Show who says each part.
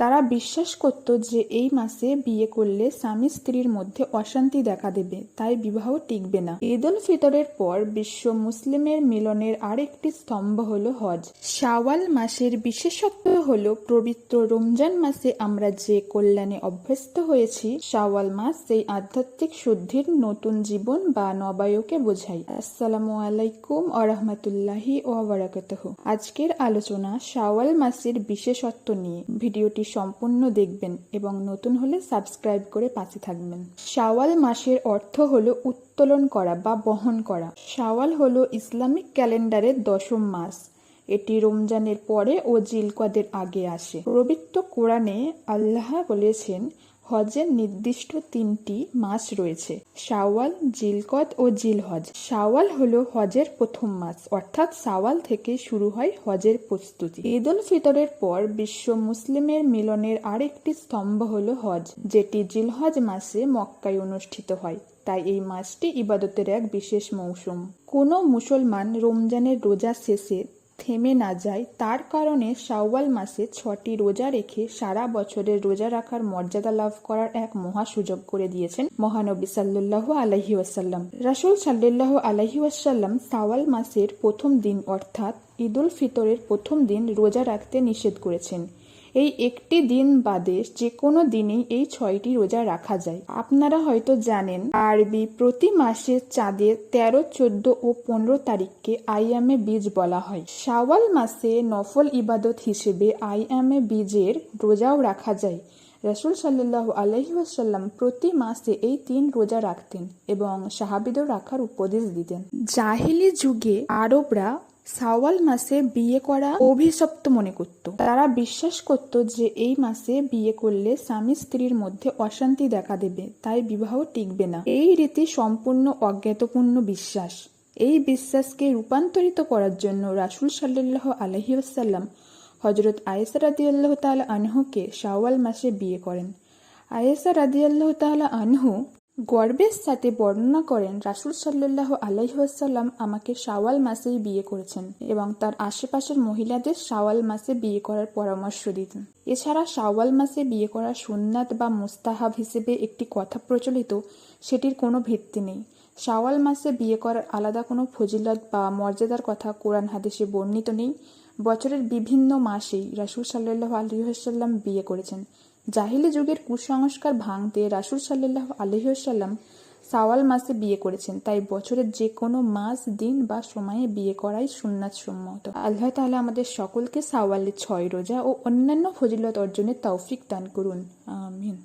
Speaker 1: তারা বিশ্বাস করত যে এই মাসে বিয়ে করলে স্বামী স্ত্রীর মধ্যে অশান্তি দেখা দেবে, তাই বিবাহ টিকবে না। ঈদ উল ফিতরের পর বিশ্ব মুসলিমের মিলনের আরেকটি স্তম্ভ হলো হজ। শাওয়াল মাসের বিশেষত্ব হলো পবিত্র রমজান মাসে আমরা যে কল্যাণে অভ্যস্ত হয়েছি, শাওয়াল মাস সেই আধ্যাত্মিক শুদ্ধির নতুন জীবন বা নবায়কে বোঝায়। আসসালামু আলাইকুম ওয়া রাহমাতুল্লাহি ওয়া বারাকাতুহু। আজকের আলোচনা শাওয়াল মাসের বিশেষত্ব নিয়ে। ভিডিওটি সম্পূর্ণ দেখবেন এবং নতুন হলে সাবস্ক্রাইব করে পাশে থাকবেন। শাওয়াল মাসের অর্থ হলো উত্তোলন করা বা বহন করা। শাওয়াল হলো ইসলামিক ক্যালেন্ডারের দশম মাস। এটি রমজানের পরে ও জিলকদের আগে আসে। পবিত্র কোরআনে আল্লাহ বলেছেন, হজের নির্দিষ্ট 3টি মাস রয়েছে: শাওয়াল, জিলকদ ও জিলহজ। শাওয়াল হলো হজের প্রথম মাস, অর্থাৎ শাওয়াল থেকে শুরু হয় হজের প্রস্তুতি। ঈদ উল ফিতরের পর বিশ্ব মুসলিমের মিলনের আরেকটি স্তম্ভ হলো হজ, যেটি জিলহজ মাসে মক্কায় অনুষ্ঠিত হয়। তাই এই মাসটি ইবাদতের এক বিশেষ মৌসুম। কোনো মুসলমান রমজানের রোজা শেষে থেমে না যায়, তার কারণে শাওয়াল মাসে 6টি রোজা রেখে সারা বছরের রোজা রাখার মর্যাদা লাভ করার এক মহা সুযোগ করে দিয়েছেন মহানবী সাল্লাল্লাহু আলাইহি ওয়াসাল্লাম। রাসূল সাল্লাল্লাহু আলাইহি ওয়াসাল্লাম শাওয়াল মাসের প্রথম দিন অর্থাৎ ঈদ উল ফিতরের প্রথম দিন রোজা রাখতে নিষেধ করেছেন। এই একটি দিন বাদে যে কোনো দিনেই এই 6টি রোজা রাখা যায়। আপনারা হয়তো জানেন, আরবি প্রতি মাসের চাঁদের 13, 14 ও 15 তারিখকে আইয়ামে বীজ বলা হয়। শাওয়াল মাসে নফল ইবাদত হিসেবে আইয়ামে বীজের রোজাও রাখা যায়। রাসূল সাল্লাল্লাহু আলাইহি ওয়াসাল্লাম প্রতি মাসে এই 3 রোজা রাখতেন এবং সাহাবীদের রাখার উপদেশ দিতেন। জাহিলি যুগে আরবরা শাওয়াল মাসে বিয়ে করা অভিশপ্ত মনে করত। তারা বিশ্বাস করত যে এই মাসে বিয়ে করলে স্বামী স্ত্রীর মধ্যে অশান্তি দেখা দেবে, তাই বিবাহ টিকবে না। এই রীতি সম্পূর্ণ অজ্ঞাতপূর্ণ বিশ্বাস। এই বিশ্বাসকে রূপান্তরিত করার জন্য রাসূল সাল্লাল্লাহু আলাইহি ওয়াসাল্লাম হযরত আয়েশা রাদিয়াল্লাহু তাআলা আনহুকে শাওয়াল মাসে বিয়ে করেন। আয়েশা রাদিয়াল্লাহু তাআলা আনহু গর্বের সাথে বর্ণনা করেন, রাসূল সাল্লাল্লাহু আলাইহি ওয়াসাল্লাম আমাকে শাওয়াল মাসেই বিয়ে করেছেন এবং তার আশেপাশের মহিলাদের শাওয়াল মাসে বিয়ে করার পরামর্শ দিতেন। এছাড়া শাওয়াল মাসে বিয়ে করা সুন্নাত বা মুস্তাহাব হিসেবে একটি কথা প্রচলিত, সেটির কোনো ভিত্তি নেই। শাওয়াল মাসে বিয়ে করার আলাদা কোনো ফজিলত বা মর্যাদার কথা কোরআন হাদিসে বর্ণিত নেই। বছরের বিভিন্ন মাসেই রাসূল সাল্লাল্লাহু আলাইহি ওয়াসাল্লাম বিয়ে করেছেন। জাহিলি যুগের কুসংস্কার ভাঙতে রাসূল সাল্লাল্লাহু আলাইহি ওয়াসাল্লাম শাওয়াল মাসে বিয়ে করেছেন। তাই বছরের যে কোনো মাস, দিন বা সময়ে বিয়ে করাই সুন্নাত সম্মত। আল্লাহ তাআলা আমাদের সকলকে শাওয়ালের 6 রোজা ও অন্যান্য ফজিলত অর্জনের তৌফিক দান করুন। আমিন।